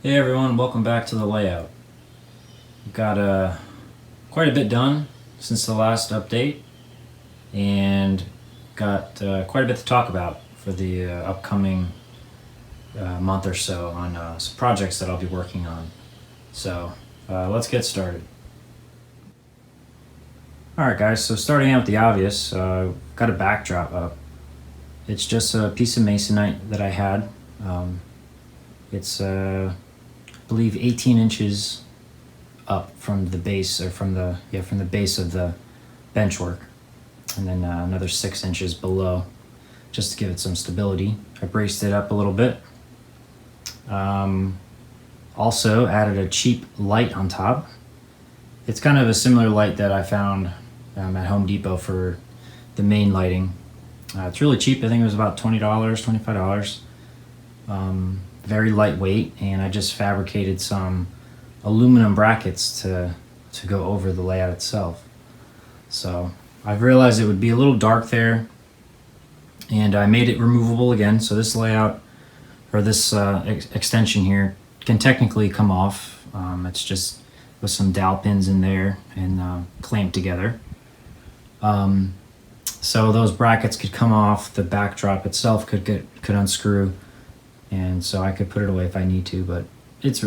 Hey everyone, welcome back to the layout. We've got quite a bit done since the last update and got quite a bit to talk about for the upcoming month or so on some projects that I'll be working on. So let's get started. Alright guys, so starting out with the obvious, got a backdrop up. It's just a piece of masonite that I had. It's I believe 18 inches up from the base, or from the base of the bench work, and then another 6 inches below, just to give it some stability. I braced it up a little bit. Also added a cheap light on top. It's kind of a similar light that I found at Home Depot for the main lighting. It's really cheap. I think it was about $20, $25. Very lightweight, and I just fabricated some aluminum brackets to go over the layout itself. So I've realized it would be a little dark there, and I made it removable again. So this layout, or this extension here, can technically come off. It's just with some dowel pins in there and clamped together. So those brackets could come off. The backdrop itself could unscrew, and so I could put it away if I need to, but it's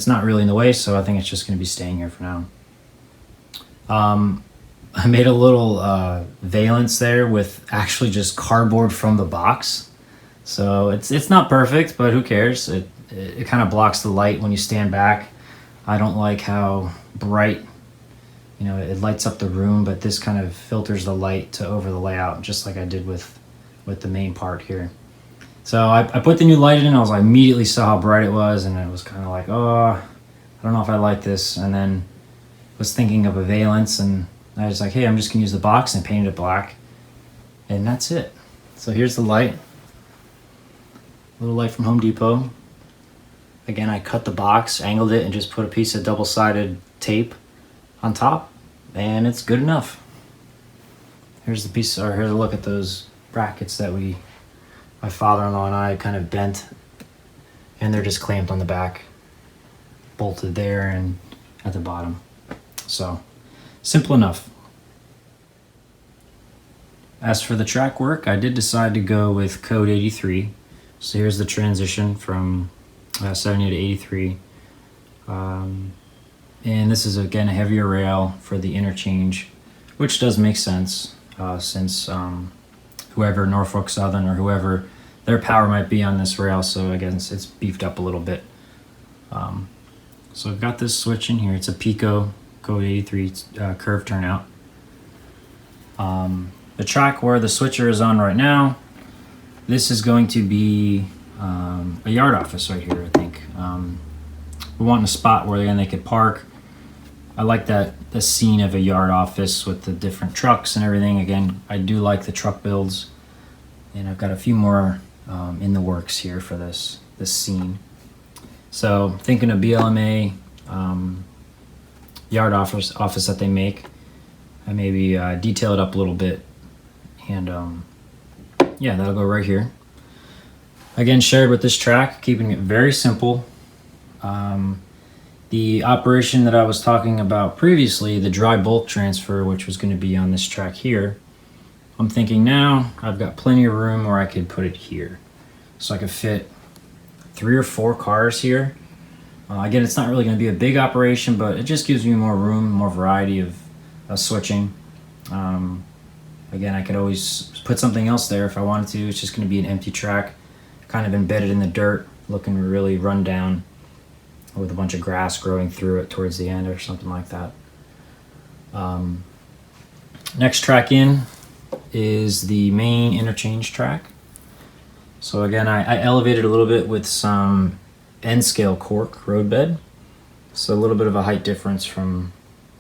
not really in the way, so I think it's just going to be staying here for now. I made a little valance there with actually just cardboard from the box. So it's not perfect, but who cares? It kind of blocks the light when you stand back. I don't like how bright, it lights up the room, but this kind of filters the light to over the layout, just like I did with the main part here. So I put the new light in, I immediately saw how bright it was, and it was kind of like, oh, I don't know if I like this. And then was thinking of a valance, and I was like, hey, I'm just gonna use the box, and painted it black, and that's it. So here's the light, little light from Home Depot. Again, I cut the box, angled it, and just put a piece of double-sided tape on top, and it's good enough. Here's the piece, or here's a look at those brackets that my father-in-law and I kind of bent, and they're just clamped on the back, bolted there and at the bottom. So simple enough. As for the track work, I did decide to go with code 83. So here's the transition from 70 to 83. And this is again a heavier rail for the interchange, which does make sense since whoever, Norfolk Southern or whoever, their power might be on this rail, so again it's beefed up a little bit. So I've got this switch in here. It's a Pico code 83 curve turnout. The track where the switcher is on right now, this is going to be a yard office right here, I think. We're wanting a spot where they could park. I like the scene of a yard office with the different trucks and everything. Again, I do like the truck builds, and I've got a few more in the works here for this scene. So thinking of BLMA yard office that they make. I maybe detail it up a little bit, and yeah, that'll go right here. Again, shared with this track, keeping it very simple. The operation that I was talking about previously, the dry bulk transfer, which was going to be on this track here, I'm thinking now I've got plenty of room where I could put it here. So I could fit 3 or 4 cars here. Again, it's not really going to be a big operation, but it just gives me more room, more variety of switching. Again, I could always put something else there if I wanted to. It's just going to be an empty track, kind of embedded in the dirt, looking really run down, with a bunch of grass growing through it towards the end or something like that. Next track in is the main interchange track. So again, I elevated a little bit with some end scale cork road bed. So a little bit of a height difference from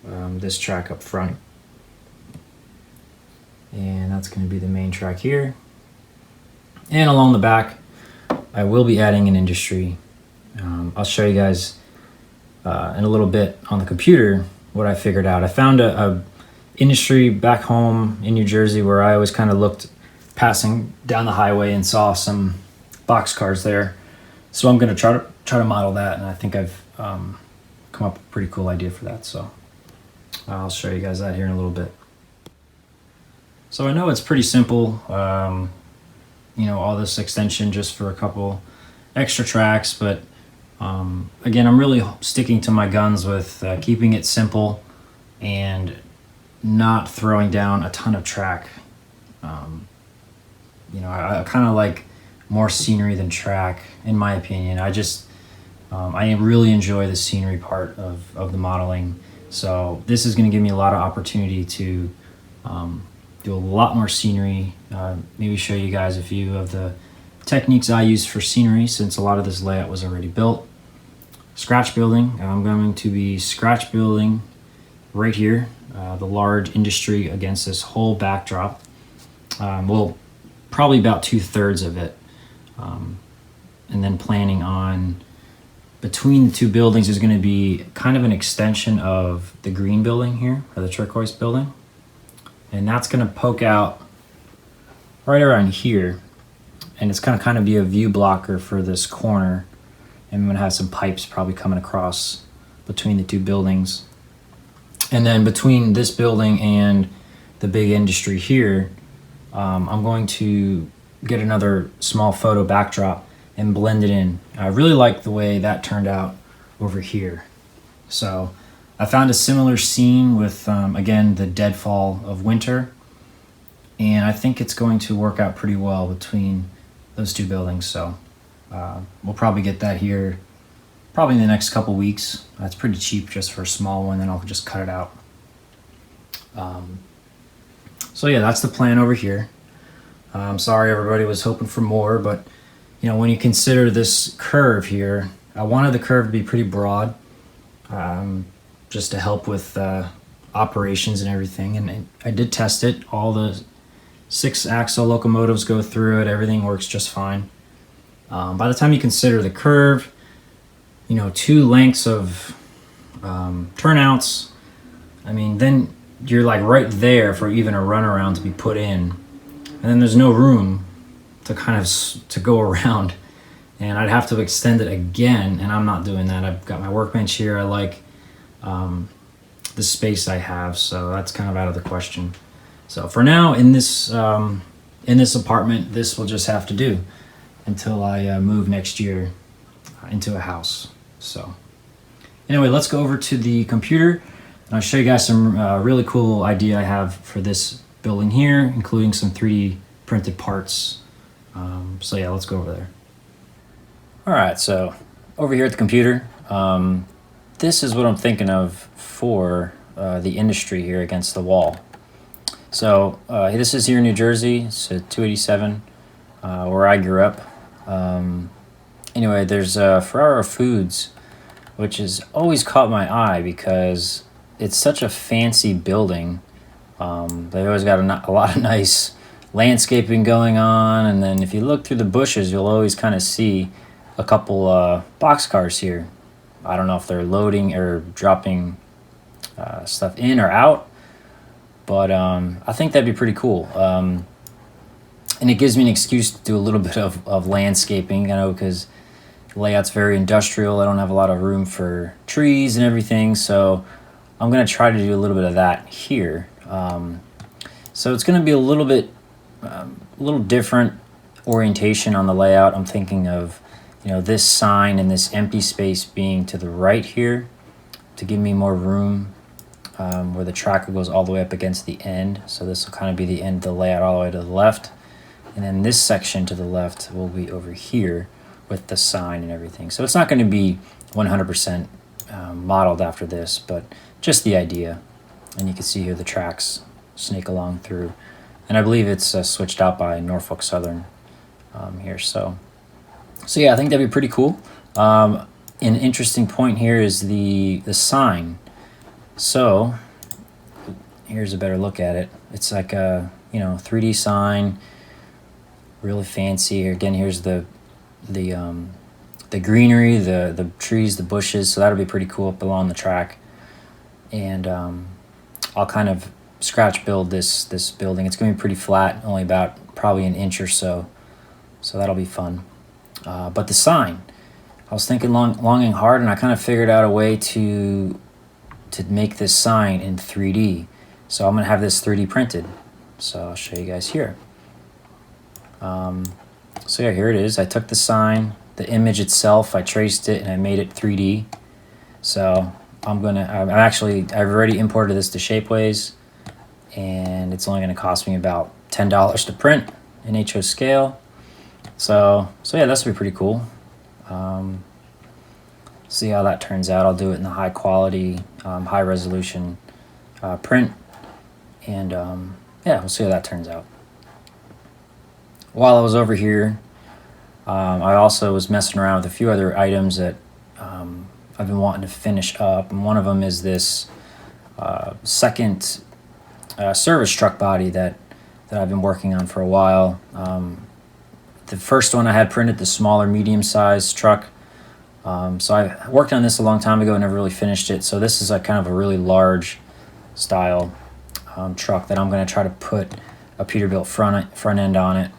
this track up front. And that's going to be the main track here. And along the back, I will be adding an industry. I'll show you guys in a little bit on the computer what I figured out. I found a industry back home in New Jersey where I always kind of looked passing down the highway and saw some box cars there. So I'm going to try to model that, and I think I've come up with a pretty cool idea for that. So I'll show you guys that here in a little bit. So I know it's pretty simple, you know, all this extension just for a couple extra tracks, but again, I'm really sticking to my guns with keeping it simple and not throwing down a ton of track. You know, I kind of like more scenery than track, in my opinion. I just, I really enjoy the scenery part of the modeling. So this is going to give me a lot of opportunity to do a lot more scenery, maybe show you guys a few of the techniques I use for scenery, since a lot of this layout was already built. Scratch building, I'm going to be scratch building right here, the large industry against this whole backdrop. Well, probably about 2/3 of it. And then planning on between the two buildings is going to be kind of an extension of the green building here, or the turquoise building. And that's going to poke out right around here. And it's going to kind of be a view blocker for this corner. And I'm going to have some pipes probably coming across between the two buildings. And then between this building and the big industry here, I'm going to get another small photo backdrop and blend it in. I really like the way that turned out over here. So I found a similar scene with, again, the deadfall of winter. And I think it's going to work out pretty well between those two buildings. So we'll probably get that here probably in the next couple weeks. That's pretty cheap just for a small one, then I'll just cut it out. So yeah, that's the plan over here. I'm sorry everybody was hoping for more, but you know, when you consider this curve here, I wanted the curve to be pretty broad, just to help with operations and everything. And I did test it. All the 6-axle locomotives go through it. Everything works just fine. By the time you consider the curve, you know, 2 lengths of turnouts, I mean, then you're like right there for even a runaround to be put in. And then there's no room to kind of to go around, and I'd have to extend it again, and I'm not doing that. I've got my workbench here. I like the space I have, so that's kind of out of the question. So for now, in this apartment, this will just have to do until I move next year into a house. So anyway, let's go over to the computer, and I'll show you guys some really cool idea I have for this building here, including some 3D printed parts. So yeah, let's go over there. All right, so over here at the computer, this is what I'm thinking of for the industry here against the wall. So this is here in New Jersey. It's 287, where I grew up. Anyway, there's Ferrara Foods, which has always caught my eye because it's such a fancy building. They always got a lot of nice landscaping going on, and then if you look through the bushes, you'll always kind of see a couple boxcars here. I don't know if they're loading or dropping stuff in or out, but I think that'd be pretty cool. And it gives me an excuse to do a little bit of landscaping, you know, because the layout's very industrial. I don't have a lot of room for trees and everything, so I'm going to try to do a little bit of that here. So it's going to be a little bit, little different orientation on the layout. I'm thinking of, you know, this sign and this empty space being to the right here to give me more room, where the tracker goes all the way up against the end. So this will kind of be the end of the layout all the way to the left. And then this section to the left will be over here with the sign and everything. So it's not going to be 100% modeled after this, but just the idea. And you can see here the tracks snake along through. And I believe it's switched out by Norfolk Southern here. So yeah, I think that'd be pretty cool. An interesting point here is the sign. So here's a better look at it. It's like a, you know, 3D sign, really fancy. Again, here's the greenery, the trees, the bushes. So that'll be pretty cool up along the track. And I'll kind of scratch build this building. It's going to be pretty flat, only about probably an inch or so. So that'll be fun. But the sign, I was thinking long and hard, and I kind of figured out a way to make this sign in 3D. So I'm gonna have this 3D printed. So I'll show you guys here. So yeah, here it is. I took the sign, the image itself, I traced it, and I made it 3D. So I've already imported this to Shapeways, and it's only gonna cost me about $10 to print in HO scale. So yeah, that's gonna be pretty cool. See how that turns out. I'll do it in the high quality, high resolution print, and yeah, we'll see how that turns out. While I was over here, I also was messing around with a few other items that I've been wanting to finish up, and one of them is this second service truck body that I've been working on for a while. The first one I had printed, the smaller medium-sized truck. So I worked on this a long time ago and never really finished it. So this is a kind of a really large style truck that I'm going to try to put a Peterbilt front end on it.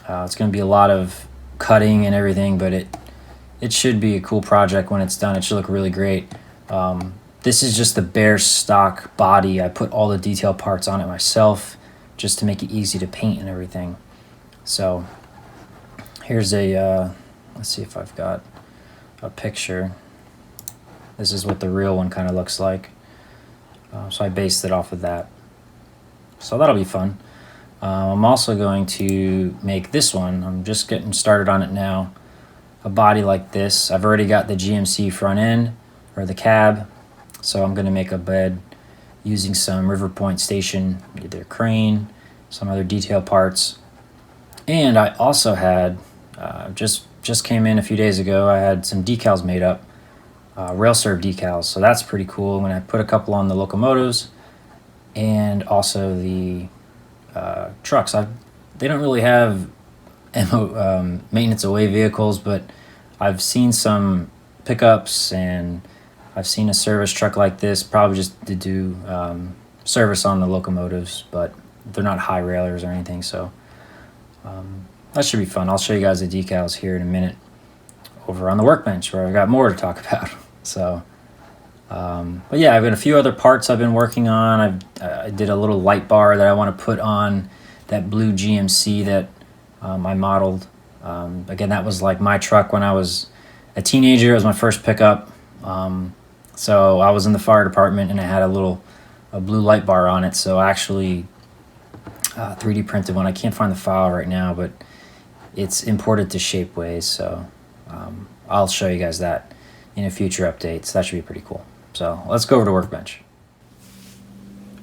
It's going to be a lot of cutting and everything, but it should be a cool project when it's done. It should look really great. This is just the bare stock body. I put all the detail parts on it myself just to make it easy to paint and everything. So here's a, let's see if I've got a picture. This is what the real one kind of looks like. So I based it off of that. So that'll be fun. I'm also going to make this one. I'm just getting started on it now. A body like this. I've already got the GMC front end, or the cab. So I'm going to make a bed using some River Point Station, either crane, some other detail parts. And I also had, just came in a few days ago, I had some decals made up, Railserve decals. So that's pretty cool. I'm going to put a couple on the locomotives and also the trucks. They don't really have maintenance away vehicles, but I've seen some pickups and I've seen a service truck like this, probably just to do service on the locomotives, but they're not high railers or anything. So that should be fun. I'll show you guys the decals here in a minute over on the workbench where I've got more to talk about. So, but yeah, I've got a few other parts I've been working on. I did a little light bar that I want to put on that blue GMC that I modeled. Again, that was like my truck when I was a teenager. It was my first pickup. So I was in the fire department and I had a blue light bar on it. So I actually 3D printed one. I can't find the file right now, but it's imported to Shapeways. So I'll show you guys that in a future update. So that should be pretty cool. So let's go over to Workbench.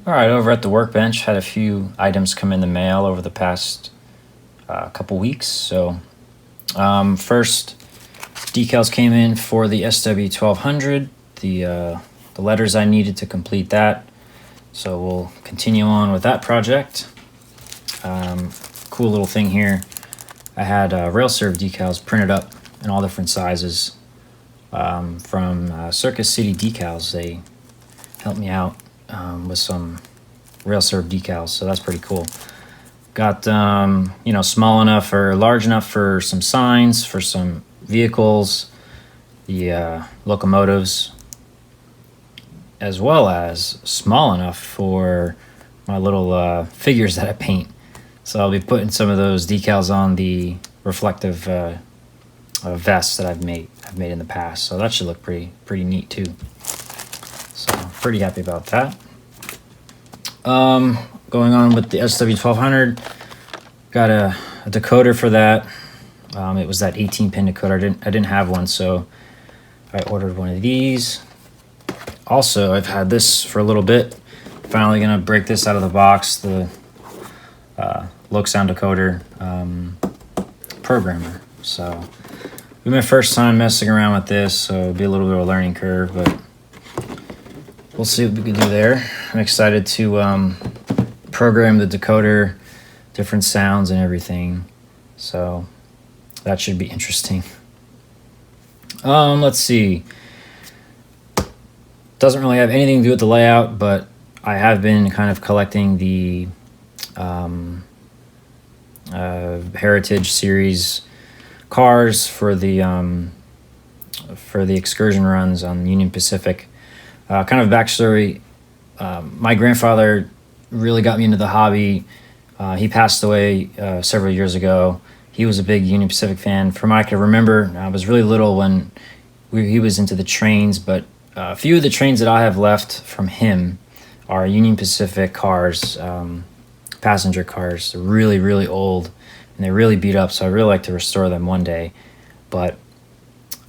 All right, over at the Workbench, had a few items come in the mail over the past couple weeks. So first, decals came in for the SW1200, the letters I needed to complete that. So we'll continue on with that project. Cool little thing here. I had Railserve decals printed up in all different sizes from Circus City Decals. They helped me out with some Railserve decals, so that's pretty cool. Got small enough or large enough for some signs, for some vehicles, the locomotives, as well as small enough for my little figures that I paint. So I'll be putting some of those decals on the reflective vests that I've made in the past. So that should look pretty neat too. So pretty happy about that. Going on with the SW1200, got a decoder for that. It was that 18-pin decoder. I didn't have one, so I ordered one of these. Also, I've had this for a little bit. Finally gonna break this out of the box. The Loc Sound decoder programmer. So it'll be my first time messing around with this, so it'll be a little bit of a learning curve, but we'll see what we can do there. I'm excited to program the decoder, different sounds and everything. So that should be interesting. Let's see. Doesn't really have anything to do with the layout, but I have been kind of collecting the Heritage Series cars for the for the excursion runs on Union Pacific. Kind of backstory, my grandfather really got me into the hobby. He passed away several years ago. He was a big Union Pacific fan. From what I can remember, I was really little when he was into the trains, but a few of the trains that I have left from him are Union Pacific cars, passenger cars. They're really, really old, and they're really beat up, so I'd really like to restore them one day. But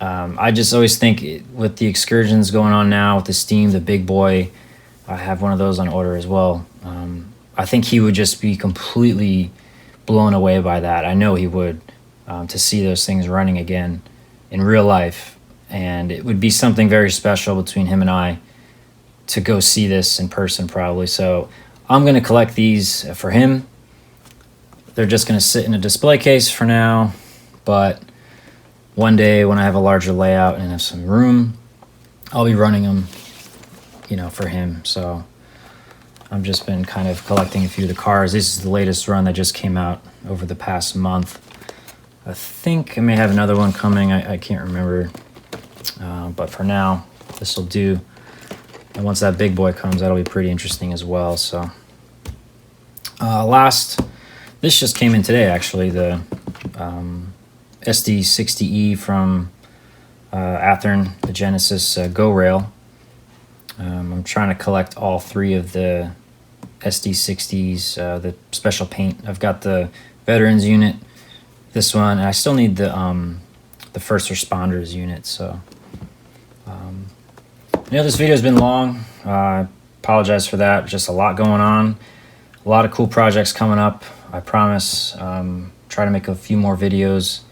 I just always think with the excursions going on now, with the Steam, the big boy, I have one of those on order as well. I think he would just be completely blown away by that. I know he would, to see those things running again in real life. And it would be something very special between him and I to go see this in person probably. So I'm going to collect these for him. They're just going to sit in a display case for now. But one day when I have a larger layout and have some room, I'll be running them, for him. So I've just been kind of collecting a few of the cars. This is the latest run that just came out over the past month. I think I may have another one coming. I can't remember. But for now, this will do. And once that big boy comes, that'll be pretty interesting as well. So this just came in today, actually, the SD60E from Athearn, the Genesis Go Rail. I'm trying to collect all three of the SD60s, the special paint. I've got the Veterans unit, this one, and I still need the First Responders unit. So, this video has been long. I apologize for that. Just a lot going on, a lot of cool projects coming up. I promise. Try to make a few more videos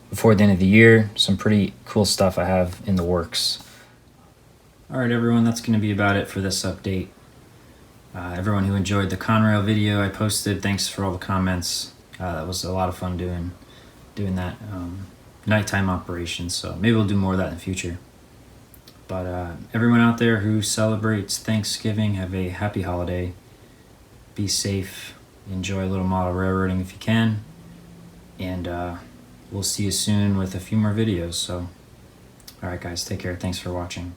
before the end of the year. Some pretty cool stuff I have in the works. All right, everyone, that's going to be about it for this update. Everyone who enjoyed the Conrail video I posted, thanks for all the comments. That was a lot of fun doing that nighttime operation, so maybe we'll do more of that in the future. But everyone out there who celebrates Thanksgiving, have a happy holiday. Be safe. Enjoy a little model railroading if you can. And we'll see you soon with a few more videos. So, all right, guys, take care. Thanks for watching.